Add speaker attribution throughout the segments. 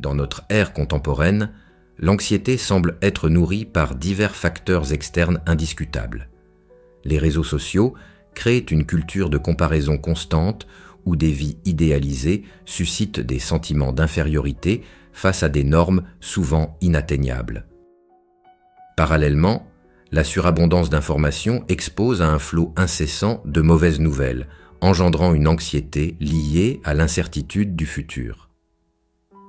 Speaker 1: Dans notre ère contemporaine, l'anxiété semble être nourrie par divers facteurs externes indiscutables. Les réseaux sociaux créent une culture de comparaison constante où des vies idéalisées suscitent des sentiments d'infériorité face à des normes souvent inatteignables. Parallèlement, la surabondance d'informations expose à un flot incessant de mauvaises nouvelles, engendrant une anxiété liée à l'incertitude du futur.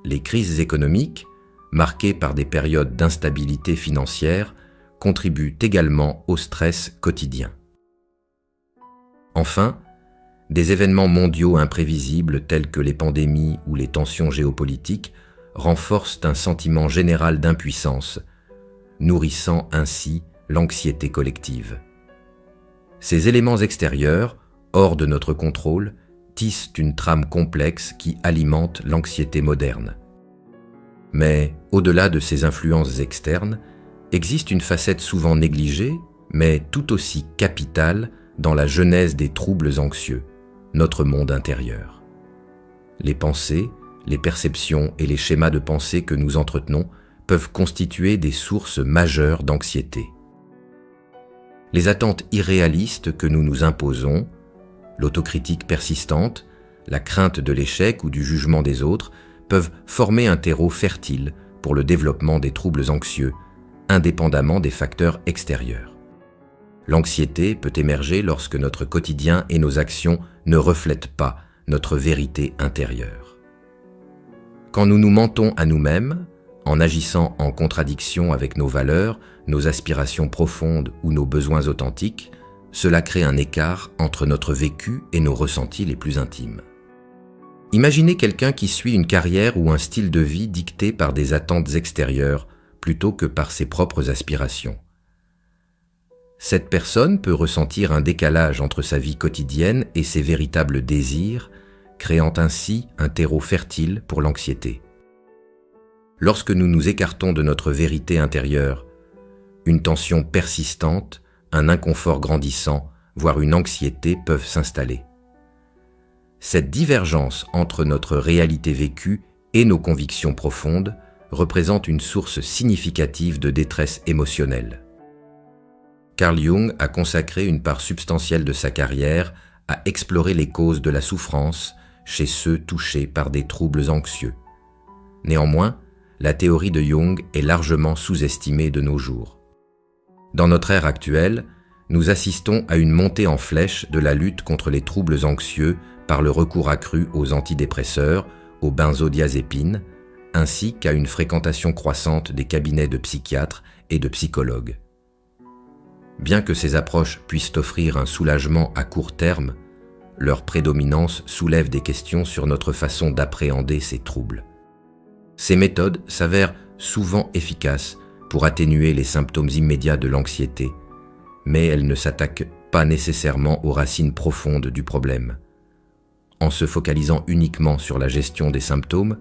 Speaker 1: Les crises économiques, marquées par des périodes d'instabilité financière, contribuent également au stress quotidien. Enfin, des événements mondiaux imprévisibles tels que les pandémies ou les tensions géopolitiques renforcent un sentiment général d'impuissance, nourrissant ainsi l'anxiété collective. Ces éléments extérieurs, hors de notre contrôle, tissent une trame complexe qui alimente l'anxiété moderne. Mais, au-delà de ces influences externes, existe une facette souvent négligée, mais tout aussi capitale dans la genèse des troubles anxieux, notre monde intérieur. Les pensées, les perceptions et les schémas de pensée que nous entretenons peuvent constituer des sources majeures d'anxiété. Les attentes irréalistes que nous nous imposons, l'autocritique persistante, la crainte de l'échec ou du jugement des autres peuvent former un terreau fertile pour le développement des troubles anxieux, indépendamment des facteurs extérieurs. L'anxiété peut émerger lorsque notre quotidien et nos actions ne reflètent pas notre vérité intérieure. Quand nous nous mentons à nous-mêmes, en agissant en contradiction avec nos valeurs, nos aspirations profondes ou nos besoins authentiques, cela crée un écart entre notre vécu et nos ressentis les plus intimes. Imaginez quelqu'un qui suit une carrière ou un style de vie dicté par des attentes extérieures plutôt que par ses propres aspirations. Cette personne peut ressentir un décalage entre sa vie quotidienne et ses véritables désirs, créant ainsi un terreau fertile pour l'anxiété. Lorsque nous nous écartons de notre vérité intérieure, une tension persistante, un inconfort grandissant, voire une anxiété peuvent s'installer. Cette divergence entre notre réalité vécue et nos convictions profondes représente une source significative de détresse émotionnelle. Carl Jung a consacré une part substantielle de sa carrière à explorer les causes de la souffrance chez ceux touchés par des troubles anxieux. Néanmoins, la théorie de Jung est largement sous-estimée de nos jours. Dans notre ère actuelle, nous assistons à une montée en flèche de la lutte contre les troubles anxieux par le recours accru aux antidépresseurs, aux benzodiazépines, ainsi qu'à une fréquentation croissante des cabinets de psychiatres et de psychologues. Bien que ces approches puissent offrir un soulagement à court terme, leur prédominance soulève des questions sur notre façon d'appréhender ces troubles. Ces méthodes s'avèrent souvent efficaces pour atténuer les symptômes immédiats de l'anxiété, mais elles ne s'attaquent pas nécessairement aux racines profondes du problème. En se focalisant uniquement sur la gestion des symptômes,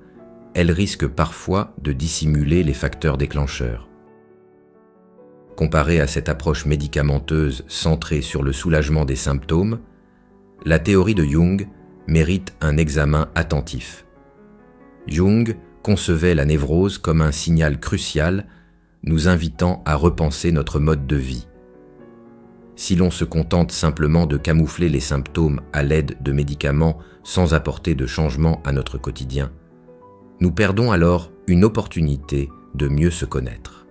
Speaker 1: elles risquent parfois de dissimuler les facteurs déclencheurs. Comparée à cette approche médicamenteuse centrée sur le soulagement des symptômes, la théorie de Jung mérite un examen attentif. Jung concevait la névrose comme un signal crucial nous invitant à repenser notre mode de vie. Si l'on se contente simplement de camoufler les symptômes à l'aide de médicaments sans apporter de changement à notre quotidien, nous perdons alors une opportunité de mieux se connaître.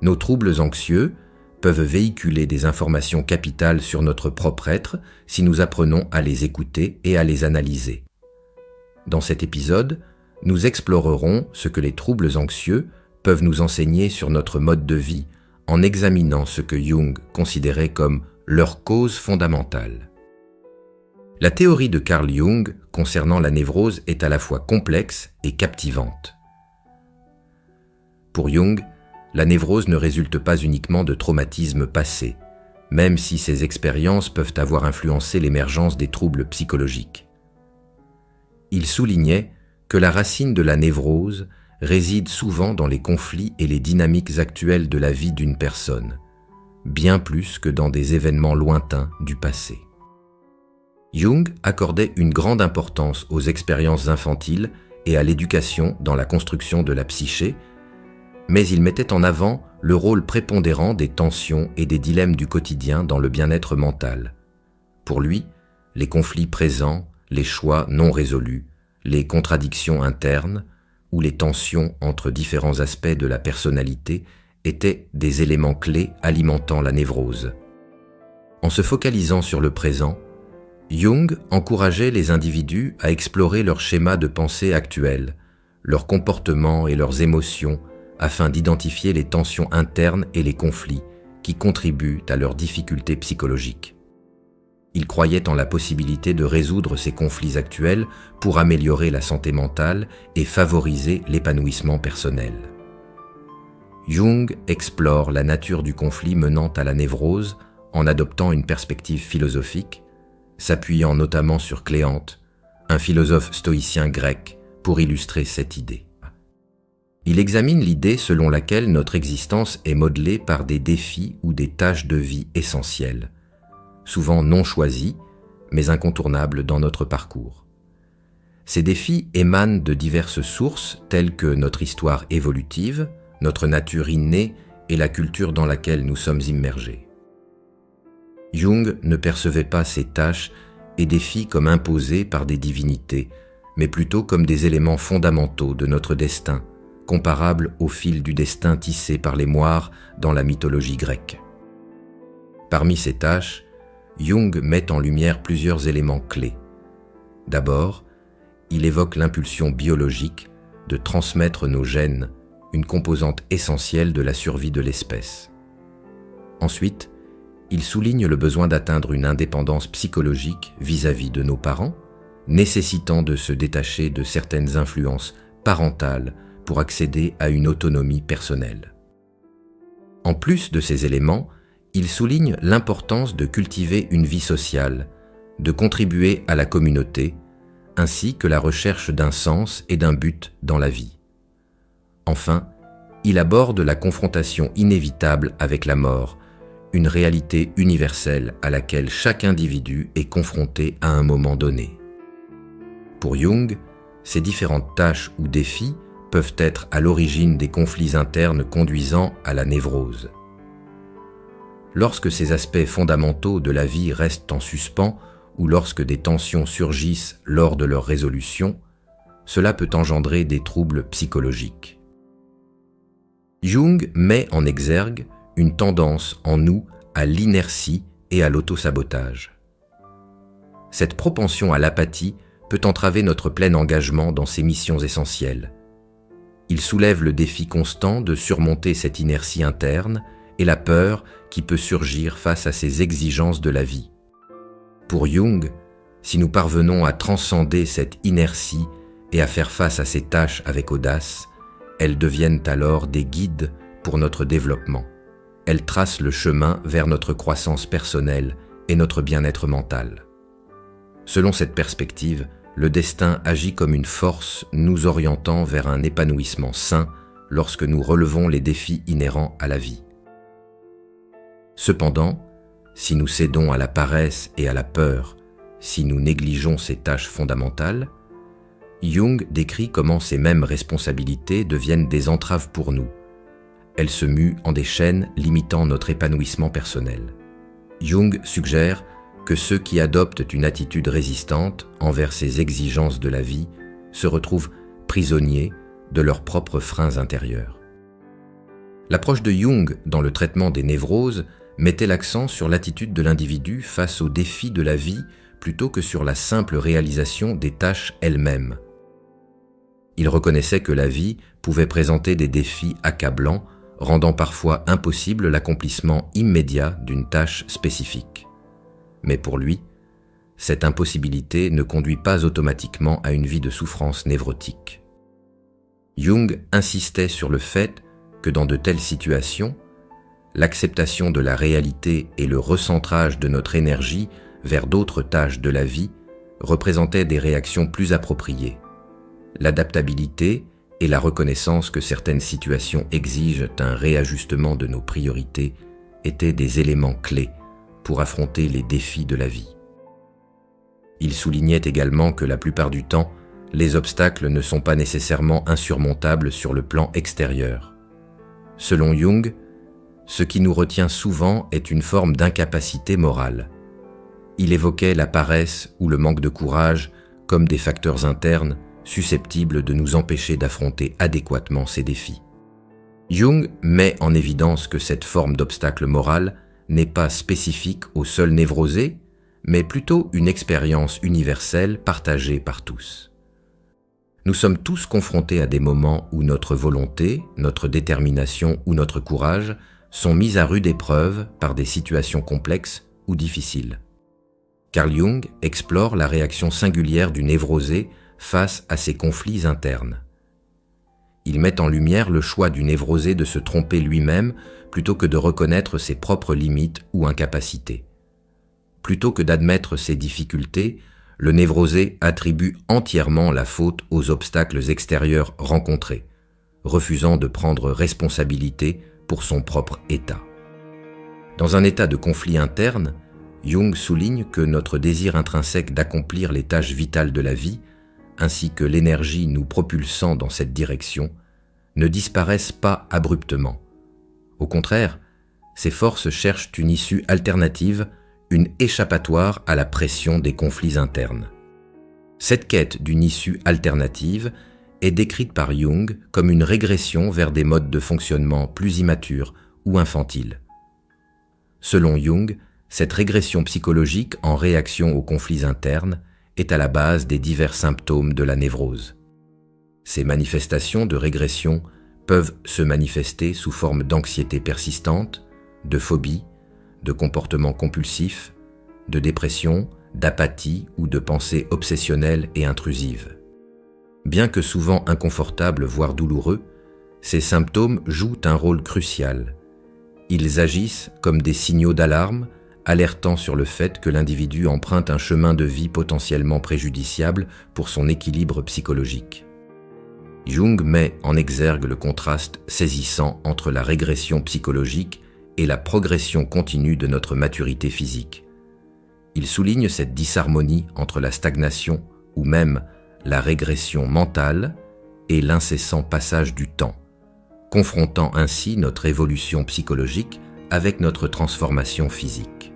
Speaker 1: Nos troubles anxieux peuvent véhiculer des informations capitales sur notre propre être si nous apprenons à les écouter et à les analyser. Dans cet épisode, nous explorerons ce que les troubles anxieux peuvent nous enseigner sur notre mode de vie en examinant ce que Jung considérait comme leur cause fondamentale. La théorie de Carl Jung concernant la névrose est à la fois complexe et captivante. Pour Jung, la névrose ne résulte pas uniquement de traumatismes passés, même si ces expériences peuvent avoir influencé l'émergence des troubles psychologiques. Il soulignait que la racine de la névrose réside souvent dans les conflits et les dynamiques actuelles de la vie d'une personne, bien plus que dans des événements lointains du passé. Jung accordait une grande importance aux expériences infantiles et à l'éducation dans la construction de la psyché, mais il mettait en avant le rôle prépondérant des tensions et des dilemmes du quotidien dans le bien-être mental. Pour lui, les conflits présents, les choix non résolus, les contradictions internes ou les tensions entre différents aspects de la personnalité étaient des éléments clés alimentant la névrose. En se focalisant sur le présent, Jung encourageait les individus à explorer leurs schémas de pensée actuels, leurs comportements et leurs émotions afin d'identifier les tensions internes et les conflits qui contribuent à leurs difficultés psychologiques. Il croyait en la possibilité de résoudre ces conflits actuels pour améliorer la santé mentale et favoriser l'épanouissement personnel. Jung explore la nature du conflit menant à la névrose en adoptant une perspective philosophique, s'appuyant notamment sur Cléante, un philosophe stoïcien grec, pour illustrer cette idée. Il examine l'idée selon laquelle notre existence est modelée par des défis ou des tâches de vie essentielles, souvent non choisis, mais incontournables dans notre parcours. Ces défis émanent de diverses sources telles que notre histoire évolutive, notre nature innée et la culture dans laquelle nous sommes immergés. Jung ne percevait pas ces tâches et défis comme imposés par des divinités, mais plutôt comme des éléments fondamentaux de notre destin, comparables au fil du destin tissé par les moires dans la mythologie grecque. Parmi ces tâches, Jung met en lumière plusieurs éléments clés. D'abord, il évoque l'impulsion biologique de transmettre nos gènes, une composante essentielle de la survie de l'espèce. Ensuite, il souligne le besoin d'atteindre une indépendance psychologique vis-à-vis de nos parents, nécessitant de se détacher de certaines influences parentales pour accéder à une autonomie personnelle. En plus de ces éléments, il souligne l'importance de cultiver une vie sociale, de contribuer à la communauté, ainsi que la recherche d'un sens et d'un but dans la vie. Enfin, il aborde la confrontation inévitable avec la mort, une réalité universelle à laquelle chaque individu est confronté à un moment donné. Pour Jung, ces différentes tâches ou défis peuvent être à l'origine des conflits internes conduisant à la névrose. Lorsque ces aspects fondamentaux de la vie restent en suspens ou lorsque des tensions surgissent lors de leur résolution, cela peut engendrer des troubles psychologiques. Jung met en exergue une tendance en nous à l'inertie et à l'autosabotage. Cette propension à l'apathie peut entraver notre plein engagement dans ces missions essentielles. Il soulève le défi constant de surmonter cette inertie interne et la peur qui peut surgir face à ces exigences de la vie. Pour Jung, si nous parvenons à transcender cette inertie et à faire face à ces tâches avec audace, elles deviennent alors des guides pour notre développement. Elles tracent le chemin vers notre croissance personnelle et notre bien-être mental. Selon cette perspective, le destin agit comme une force nous orientant vers un épanouissement sain lorsque nous relevons les défis inhérents à la vie. Cependant, si nous cédons à la paresse et à la peur, si nous négligeons ces tâches fondamentales, Jung décrit comment ces mêmes responsabilités deviennent des entraves pour nous. Elles se muent en des chaînes limitant notre épanouissement personnel. Jung suggère que ceux qui adoptent une attitude résistante envers ces exigences de la vie se retrouvent prisonniers de leurs propres freins intérieurs. L'approche de Jung dans le traitement des névroses mettait l'accent sur l'attitude de l'individu face aux défis de la vie plutôt que sur la simple réalisation des tâches elles-mêmes. Il reconnaissait que la vie pouvait présenter des défis accablants, rendant parfois impossible l'accomplissement immédiat d'une tâche spécifique. Mais pour lui, cette impossibilité ne conduit pas automatiquement à une vie de souffrance névrotique. Jung insistait sur le fait que dans de telles situations, l'acceptation de la réalité et le recentrage de notre énergie vers d'autres tâches de la vie représentaient des réactions plus appropriées. L'adaptabilité et la reconnaissance que certaines situations exigent un réajustement de nos priorités étaient des éléments clés pour affronter les défis de la vie. Il soulignait également que la plupart du temps, les obstacles ne sont pas nécessairement insurmontables sur le plan extérieur. Selon Jung, ce qui nous retient souvent est une forme d'incapacité morale. Il évoquait la paresse ou le manque de courage comme des facteurs internes susceptibles de nous empêcher d'affronter adéquatement ces défis. Jung met en évidence que cette forme d'obstacle moral n'est pas spécifique aux seuls névrosés, mais plutôt une expérience universelle partagée par tous. Nous sommes tous confrontés à des moments où notre volonté, notre détermination ou notre courage sont mis à rude épreuve par des situations complexes ou difficiles. Carl Jung explore la réaction singulière du névrosé face à ces conflits internes. Il met en lumière le choix du névrosé de se tromper lui-même plutôt que de reconnaître ses propres limites ou incapacités. Plutôt que d'admettre ses difficultés, le névrosé attribue entièrement la faute aux obstacles extérieurs rencontrés, refusant de prendre responsabilité pour son propre état. Dans un état de conflit interne, Jung souligne que notre désir intrinsèque d'accomplir les tâches vitales de la vie, ainsi que l'énergie nous propulsant dans cette direction, ne disparaissent pas abruptement. Au contraire, ces forces cherchent une issue alternative, une échappatoire à la pression des conflits internes. Cette quête d'une issue alternative est décrite par Jung comme une régression vers des modes de fonctionnement plus immatures ou infantiles. Selon Jung, cette régression psychologique en réaction aux conflits internes est à la base des divers symptômes de la névrose. Ces manifestations de régression peuvent se manifester sous forme d'anxiété persistante, de phobie, de comportements compulsifs, de dépression, d'apathie ou de pensées obsessionnelles et intrusives. Bien que souvent inconfortables voire douloureux, ces symptômes jouent un rôle crucial. Ils agissent comme des signaux d'alarme, alertant sur le fait que l'individu emprunte un chemin de vie potentiellement préjudiciable pour son équilibre psychologique. Jung met en exergue le contraste saisissant entre la régression psychologique et la progression continue de notre maturité physique. Il souligne cette disharmonie entre la stagnation ou même la régression mentale et l'incessant passage du temps, confrontant ainsi notre évolution psychologique avec notre transformation physique.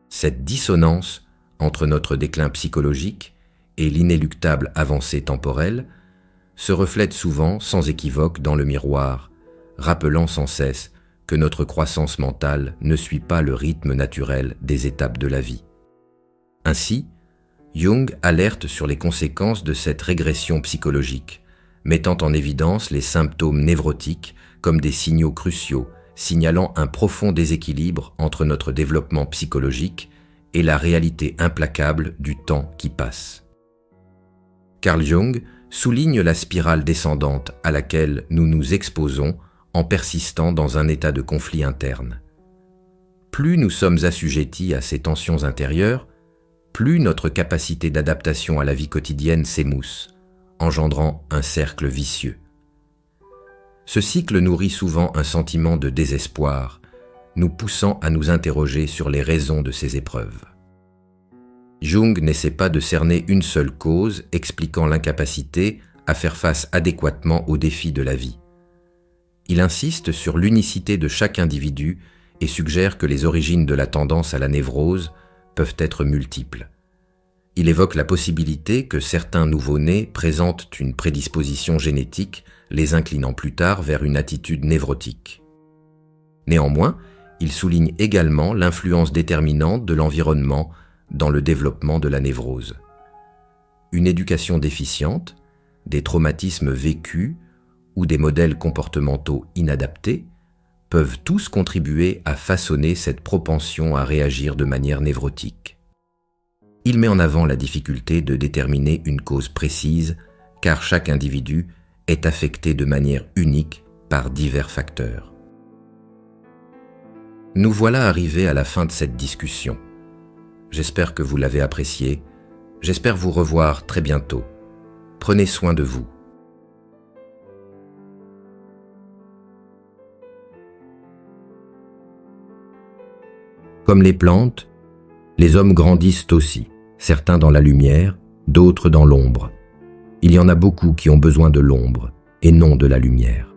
Speaker 1: Cette dissonance entre notre déclin psychologique et l'inéluctable avancée temporelle se reflète souvent sans équivoque dans le miroir, rappelant sans cesse que notre croissance mentale ne suit pas le rythme naturel des étapes de la vie. Ainsi, Jung alerte sur les conséquences de cette régression psychologique, mettant en évidence les symptômes névrotiques comme des signaux cruciaux, signalant un profond déséquilibre entre notre développement psychologique et la réalité implacable du temps qui passe. Carl Jung souligne la spirale descendante à laquelle nous nous exposons en persistant dans un état de conflit interne. Plus nous sommes assujettis à ces tensions intérieures, plus notre capacité d'adaptation à la vie quotidienne s'émousse, engendrant un cercle vicieux. Ce cycle nourrit souvent un sentiment de désespoir, nous poussant à nous interroger sur les raisons de ces épreuves. Jung n'essaie pas de cerner une seule cause expliquant l'incapacité à faire face adéquatement aux défis de la vie. Il insiste sur l'unicité de chaque individu et suggère que les origines de la tendance à la névrose peuvent être multiples. Il évoque la possibilité que certains nouveau-nés présentent une prédisposition génétique, les inclinant plus tard vers une attitude névrotique. Néanmoins, il souligne également l'influence déterminante de l'environnement dans le développement de la névrose. Une éducation déficiente, des traumatismes vécus ou des modèles comportementaux inadaptés peuvent tous contribuer à façonner cette propension à réagir de manière névrotique. Il met en avant la difficulté de déterminer une cause précise, car chaque individu est affecté de manière unique par divers facteurs. Nous voilà arrivés à la fin de cette discussion. J'espère que vous l'avez appréciée. J'espère vous revoir très bientôt. Prenez soin de vous. Comme les plantes, les hommes grandissent aussi, certains dans la lumière, d'autres dans l'ombre. il y en a beaucoup qui ont besoin de l'ombre et non de la lumière.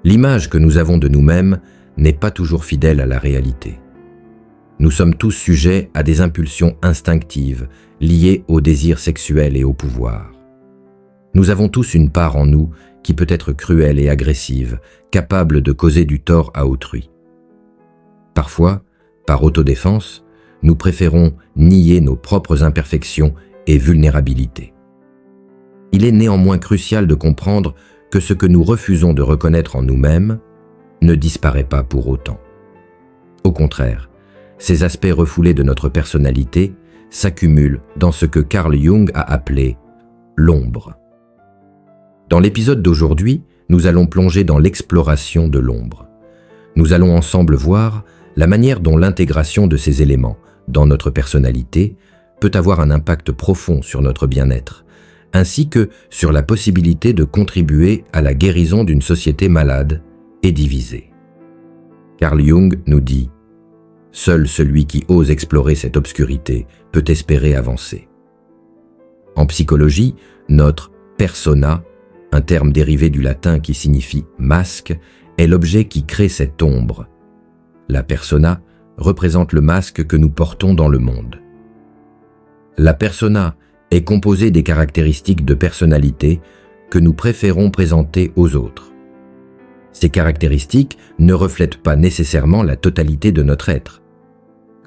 Speaker 1: L'image que nous avons de nous-mêmes n'est pas toujours fidèle à la réalité. Nous sommes tous sujets à des impulsions instinctives liées au désir sexuel et au pouvoir. Nous avons tous une part en nous qui peut être cruelle et agressive, capable de causer du tort à autrui. Parfois, par autodéfense, nous préférons nier nos propres imperfections et vulnérabilités. Il est néanmoins crucial de comprendre que ce que nous refusons de reconnaître en nous-mêmes ne disparaît pas pour autant. Au contraire, ces aspects refoulés de notre personnalité s'accumulent dans ce que Carl Jung a appelé l'ombre. Dans l'épisode d'aujourd'hui, nous allons plonger dans l'exploration de l'ombre. Nous allons ensemble voir la manière dont l'intégration de ces éléments dans notre personnalité peut avoir un impact profond sur notre bien-être, ainsi que sur la possibilité de contribuer à la guérison d'une société malade et divisée. Carl Jung nous dit « Seul celui qui ose explorer cette obscurité peut espérer avancer ». En psychologie, notre persona, un terme dérivé du latin qui signifie « masque », est l'objet qui crée cette ombre. La persona représente le masque que nous portons dans le monde. La persona est composée des caractéristiques de personnalité que nous préférons présenter aux autres. Ces caractéristiques ne reflètent pas nécessairement la totalité de notre être.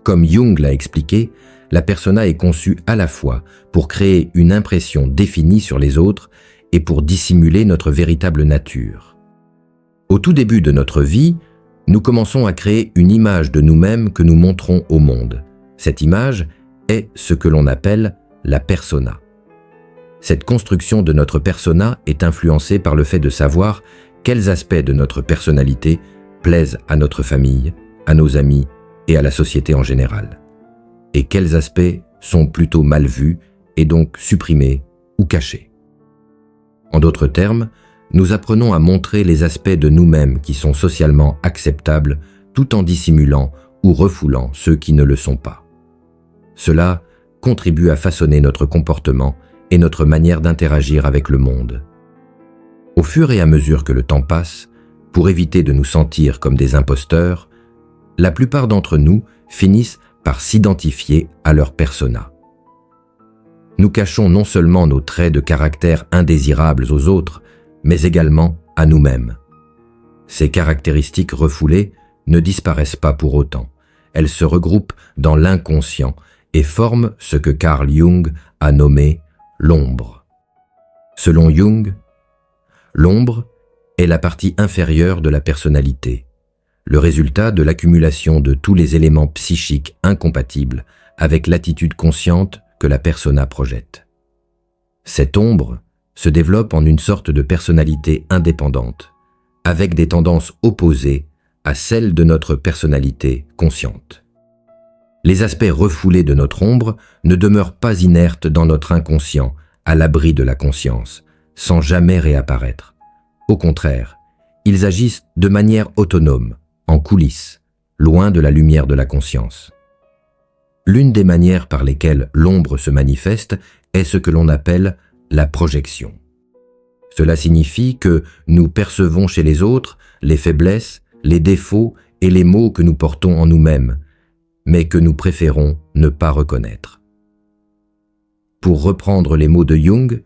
Speaker 1: Comme Jung l'a expliqué, la persona est conçue à la fois pour créer une impression définie sur les autres et pour dissimuler notre véritable nature. Au tout début de notre vie, nous commençons à créer une image de nous-mêmes que nous montrons au monde. Cette image est ce que l'on appelle la persona. Cette construction de notre persona est influencée par le fait de savoir quels aspects de notre personnalité plaisent à notre famille, à nos amis et à la société en général, et quels aspects sont plutôt mal vus et donc supprimés ou cachés. En d'autres termes, nous apprenons à montrer les aspects de nous-mêmes qui sont socialement acceptables tout en dissimulant ou refoulant ceux qui ne le sont pas. Cela contribue à façonner notre comportement et notre manière d'interagir avec le monde. Au fur et à mesure que le temps passe, pour éviter de nous sentir comme des imposteurs, la plupart d'entre nous finissent par s'identifier à leur persona. Nous cachons non seulement nos traits de caractère indésirables aux autres, mais également à nous-mêmes. Ces caractéristiques refoulées ne disparaissent pas pour autant. Elles se regroupent dans l'inconscient et forment ce que Carl Jung a nommé l'ombre. Selon Jung, l'ombre est la partie inférieure de la personnalité, le résultat de l'accumulation de tous les éléments psychiques incompatibles avec l'attitude consciente que la persona projette. Cette ombre se développe en une sorte de personnalité indépendante, avec des tendances opposées à celles de notre personnalité consciente. Les aspects refoulés de notre ombre ne demeurent pas inertes dans notre inconscient, à l'abri de la conscience, sans jamais réapparaître. Au contraire, ils agissent de manière autonome, en coulisses, loin de la lumière de la conscience. L'une des manières par lesquelles l'ombre se manifeste est ce que l'on appelle la projection. Cela signifie que nous percevons chez les autres les faiblesses, les défauts et les maux que nous portons en nous-mêmes, mais que nous préférons ne pas reconnaître. Pour reprendre les mots de Jung,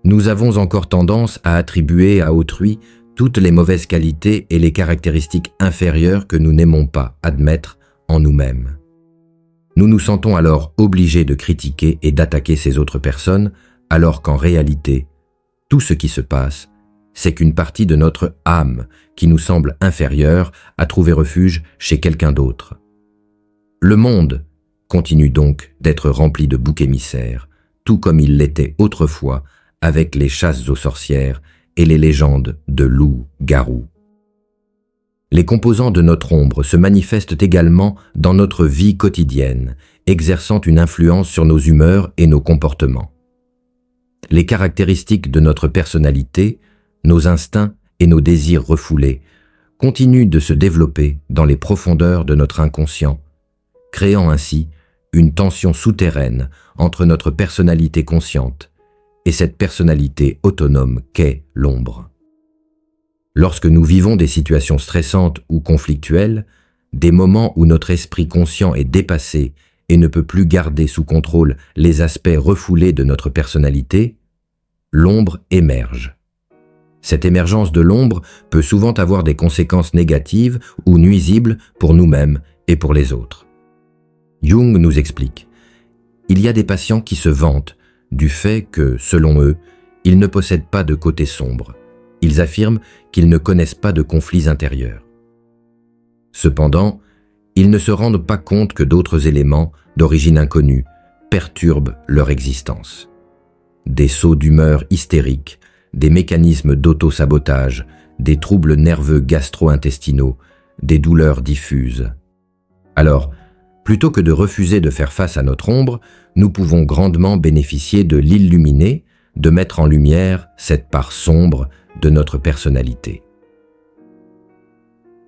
Speaker 1: nous avons encore tendance à attribuer à autrui toutes les mauvaises qualités et les caractéristiques inférieures que nous n'aimons pas admettre en nous-mêmes. Nous nous sentons alors obligés de critiquer et d'attaquer ces autres personnes, alors qu'en réalité, tout ce qui se passe, c'est qu'une partie de notre âme qui nous semble inférieure a trouvé refuge chez quelqu'un d'autre. Le monde continue donc d'être rempli de boucs émissaires, tout comme il l'était autrefois avec les chasses aux sorcières et les légendes de loups-garous. Les composants de notre ombre se manifestent également dans notre vie quotidienne, exerçant une influence sur nos humeurs et nos comportements. Les caractéristiques de notre personnalité, nos instincts et nos désirs refoulés continuent de se développer dans les profondeurs de notre inconscient, créant ainsi une tension souterraine entre notre personnalité consciente et cette personnalité autonome qu'est l'ombre. Lorsque nous vivons des situations stressantes ou conflictuelles, des moments où notre esprit conscient est dépassé et ne peut plus garder sous contrôle les aspects refoulés de notre personnalité, l'ombre émerge. Cette émergence de l'ombre peut souvent avoir des conséquences négatives ou nuisibles pour nous-mêmes et pour les autres. Jung nous explique: il y a des patients qui se vantent du fait que, selon eux, ils ne possèdent pas de côté sombre. Ils affirment qu'ils ne connaissent pas de conflits intérieurs. Cependant, ils ne se rendent pas compte que d'autres éléments, d'origine inconnue, perturbent leur existence. Des sauts d'humeur hystériques, des mécanismes d'auto-sabotage, des troubles nerveux gastro-intestinaux, des douleurs diffuses. Alors, plutôt que de refuser de faire face à notre ombre, nous pouvons grandement bénéficier de l'illuminer, de mettre en lumière cette part sombre de notre personnalité.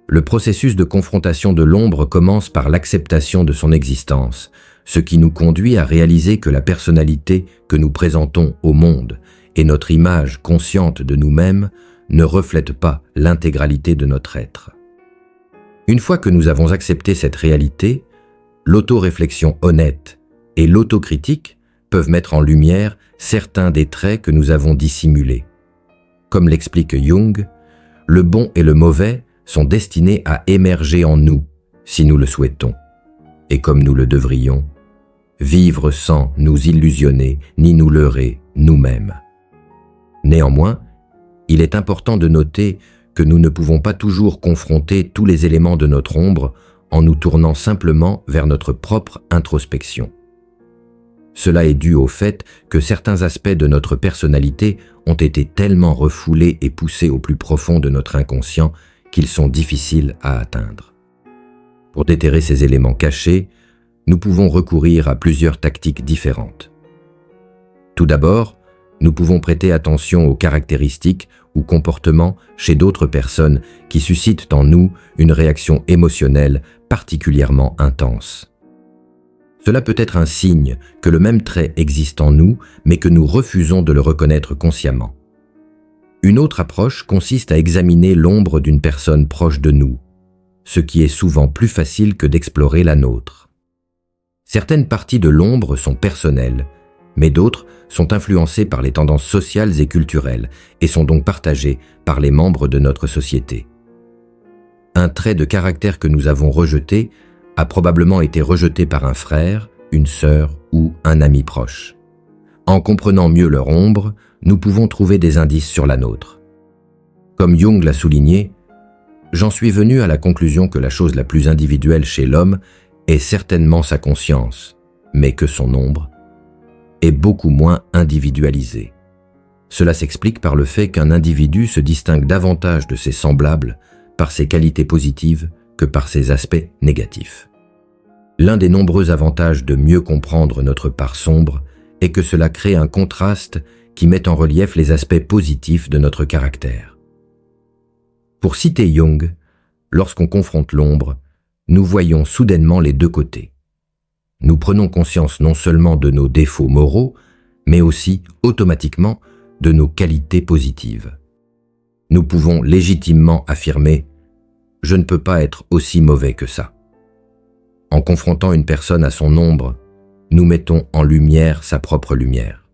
Speaker 1: Le processus de confrontation de l'ombre commence par l'acceptation de son existence, ce qui nous conduit à réaliser que la personnalité que nous présentons au monde et notre image consciente de nous-mêmes ne reflètent pas l'intégralité de notre être. Une fois que nous avons accepté cette réalité, l'autoréflexion honnête et l'autocritique peuvent mettre en lumière certains des traits que nous avons dissimulés. Comme l'explique Jung, le bon et le mauvais sont destinés à émerger en nous, si nous le souhaitons, et comme nous le devrions, vivre sans nous illusionner ni nous leurrer nous-mêmes. Néanmoins, il est important de noter que nous ne pouvons pas toujours confronter tous les éléments de notre ombre en nous tournant simplement vers notre propre introspection. Cela est dû au fait que certains aspects de notre personnalité ont été tellement refoulés et poussés au plus profond de notre inconscient qu'ils sont difficiles à atteindre. Pour déterrer ces éléments cachés, nous pouvons recourir à plusieurs tactiques différentes. Tout d'abord, nous pouvons prêter attention aux caractéristiques ou comportements chez d'autres personnes qui suscitent en nous une réaction émotionnelle particulièrement intense. Cela peut être un signe que le même trait existe en nous, mais que nous refusons de le reconnaître consciemment. Une autre approche consiste à examiner l'ombre d'une personne proche de nous, ce qui est souvent plus facile que d'explorer la nôtre. Certaines parties de l'ombre sont personnelles, mais d'autres sont influencées par les tendances sociales et culturelles et sont donc partagées par les membres de notre société. Un trait de caractère que nous avons rejeté a probablement été rejeté par un frère, une sœur ou un ami proche. En comprenant mieux leur ombre, nous pouvons trouver des indices sur la nôtre. Comme Jung l'a souligné, j'en suis venu à la conclusion que la chose la plus individuelle chez l'homme est certainement sa conscience, mais que son ombre est beaucoup moins individualisée. Cela s'explique par le fait qu'un individu se distingue davantage de ses semblables par ses qualités positives que par ses aspects négatifs. L'un des nombreux avantages de mieux comprendre notre part sombre est que cela crée un contraste qui met en relief les aspects positifs de notre caractère. Pour citer Jung, lorsqu'on confronte l'ombre, nous voyons soudainement les deux côtés. Nous prenons conscience non seulement de nos défauts moraux, mais aussi automatiquement de nos qualités positives. Nous pouvons légitimement affirmer « Je ne peux pas être aussi mauvais que ça ». En confrontant une personne à son ombre, nous mettons en lumière sa propre lumière.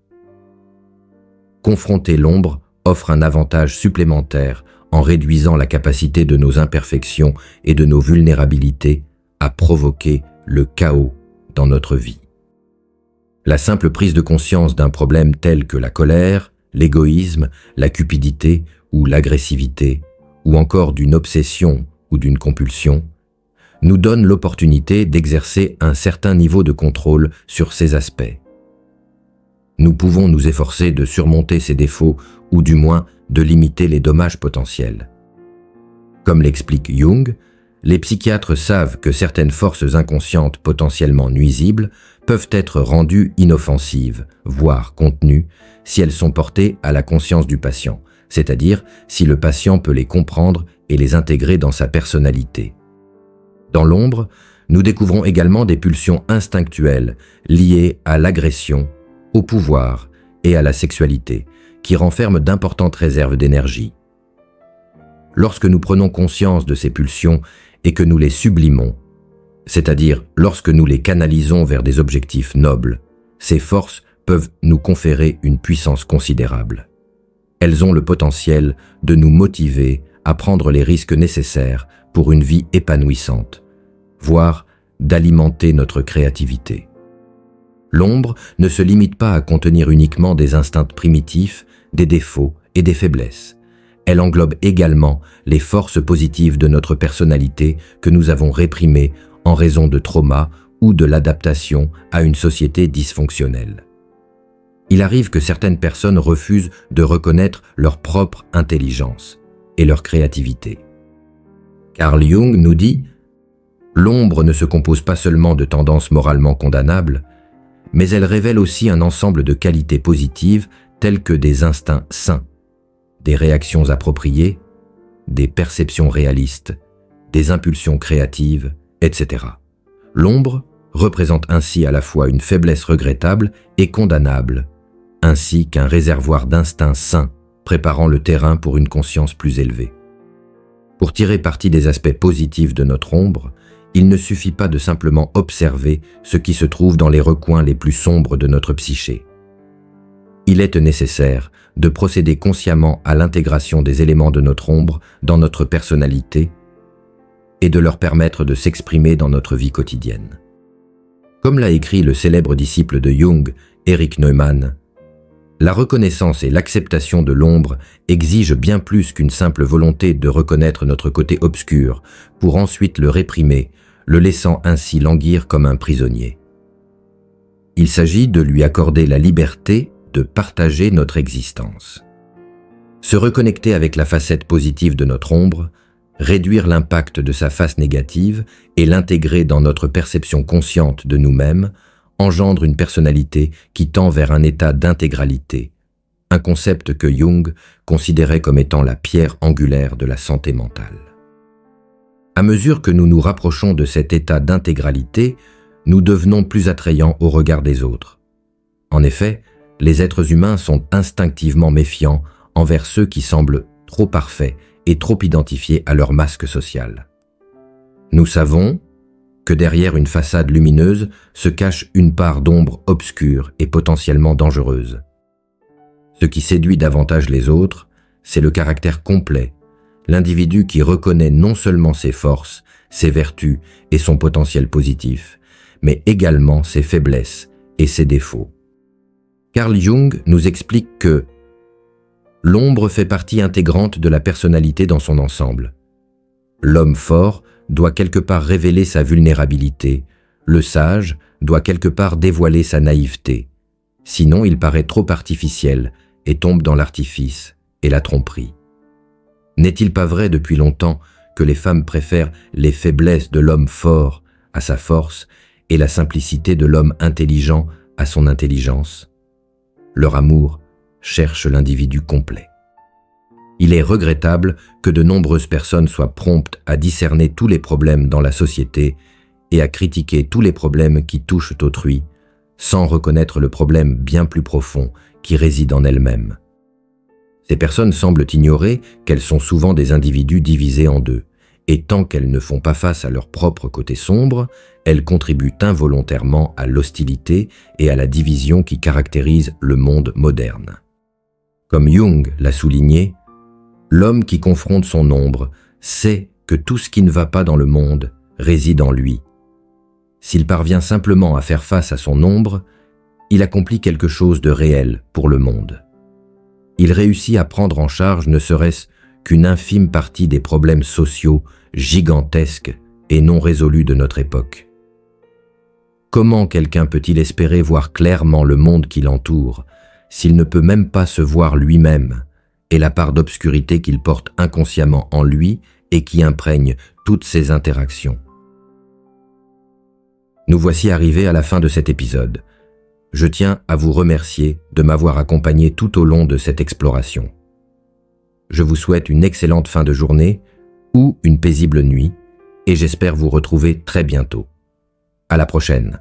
Speaker 1: Confronter l'ombre offre un avantage supplémentaire en réduisant la capacité de nos imperfections et de nos vulnérabilités à provoquer le chaos dans notre vie. La simple prise de conscience d'un problème tel que la colère, l'égoïsme, la cupidité ou l'agressivité, ou encore d'une obsession ou d'une compulsion, nous donne l'opportunité d'exercer un certain niveau de contrôle sur ces aspects. Nous pouvons nous efforcer de surmonter ces défauts ou du moins de limiter les dommages potentiels. Comme l'explique Jung, les psychiatres savent que certaines forces inconscientes potentiellement nuisibles peuvent être rendues inoffensives, voire contenues, si elles sont portées à la conscience du patient, c'est-à-dire si le patient peut les comprendre et les intégrer dans sa personnalité. Dans l'ombre, nous découvrons également des pulsions instinctuelles liées à l'agression, au pouvoir et à la sexualité, qui renferment d'importantes réserves d'énergie. Lorsque nous prenons conscience de ces pulsions et que nous les sublimons, c'est-à-dire lorsque nous les canalisons vers des objectifs nobles, ces forces peuvent nous conférer une puissance considérable. Elles ont le potentiel de nous motiver à prendre les risques nécessaires pour une vie épanouissante, voire d'alimenter notre créativité. L'ombre ne se limite pas à contenir uniquement des instincts primitifs, des défauts et des faiblesses. Elle englobe également les forces positives de notre personnalité que nous avons réprimées en raison de traumas ou de l'adaptation à une société dysfonctionnelle. Il arrive que certaines personnes refusent de reconnaître leur propre intelligence et leur créativité. Carl Jung nous dit « L'ombre ne se compose pas seulement de tendances moralement condamnables, mais elle révèle aussi un ensemble de qualités positives telles que des instincts sains, des réactions appropriées, des perceptions réalistes, des impulsions créatives, etc. L'ombre représente ainsi à la fois une faiblesse regrettable et condamnable, ainsi qu'un réservoir d'instincts sains préparant le terrain pour une conscience plus élevée. Pour tirer parti des aspects positifs de notre ombre, il ne suffit pas de simplement observer ce qui se trouve dans les recoins les plus sombres de notre psyché. Il est nécessaire de procéder consciemment à l'intégration des éléments de notre ombre dans notre personnalité et de leur permettre de s'exprimer dans notre vie quotidienne. Comme l'a écrit le célèbre disciple de Jung, Erich Neumann, la reconnaissance et l'acceptation de l'ombre exigent bien plus qu'une simple volonté de reconnaître notre côté obscur pour ensuite le réprimer, le laissant ainsi languir comme un prisonnier. Il s'agit de lui accorder la liberté de partager notre existence. Se reconnecter avec la facette positive de notre ombre, réduire l'impact de sa face négative et l'intégrer dans notre perception consciente de nous-mêmes engendre une personnalité qui tend vers un état d'intégralité, un concept que Jung considérait comme étant la pierre angulaire de la santé mentale. À mesure que nous nous rapprochons de cet état d'intégralité, nous devenons plus attrayants au regard des autres. En effet, les êtres humains sont instinctivement méfiants envers ceux qui semblent trop parfaits et trop identifiés à leur masque social. Nous savons que derrière une façade lumineuse se cache une part d'ombre obscure et potentiellement dangereuse. Ce qui séduit davantage les autres, c'est le caractère complet, l'individu qui reconnaît non seulement ses forces, ses vertus et son potentiel positif, mais également ses faiblesses et ses défauts. Carl Jung nous explique que l'ombre fait partie intégrante de la personnalité dans son ensemble. L'homme fort doit quelque part révéler sa vulnérabilité, le sage doit quelque part dévoiler sa naïveté, sinon il paraît trop artificiel et tombe dans l'artifice et la tromperie. N'est-il pas vrai depuis longtemps que les femmes préfèrent les faiblesses de l'homme fort à sa force et la simplicité de l'homme intelligent à son intelligence? Leur amour cherche l'individu complet. Il est regrettable que de nombreuses personnes soient promptes à discerner tous les problèmes dans la société et à critiquer tous les problèmes qui touchent autrui, sans reconnaître le problème bien plus profond qui réside en elles-mêmes. Ces personnes semblent ignorer qu'elles sont souvent des individus divisés en deux, et tant qu'elles ne font pas face à leur propre côté sombre, elles contribuent involontairement à l'hostilité et à la division qui caractérisent le monde moderne. Comme Jung l'a souligné, l'homme qui confronte son ombre sait que tout ce qui ne va pas dans le monde réside en lui. S'il parvient simplement à faire face à son ombre, il accomplit quelque chose de réel pour le monde. Il réussit à prendre en charge ne serait-ce qu'une infime partie des problèmes sociaux gigantesques et non résolus de notre époque. Comment quelqu'un peut-il espérer voir clairement le monde qui l'entoure s'il ne peut même pas se voir lui-même et la part d'obscurité qu'il porte inconsciemment en lui et qui imprègne toutes ses interactions? Nous voici arrivés à la fin de cet épisode. Je tiens à vous remercier de m'avoir accompagné tout au long de cette exploration. Je vous souhaite une excellente fin de journée ou une paisible nuit et j'espère vous retrouver très bientôt. À la prochaine.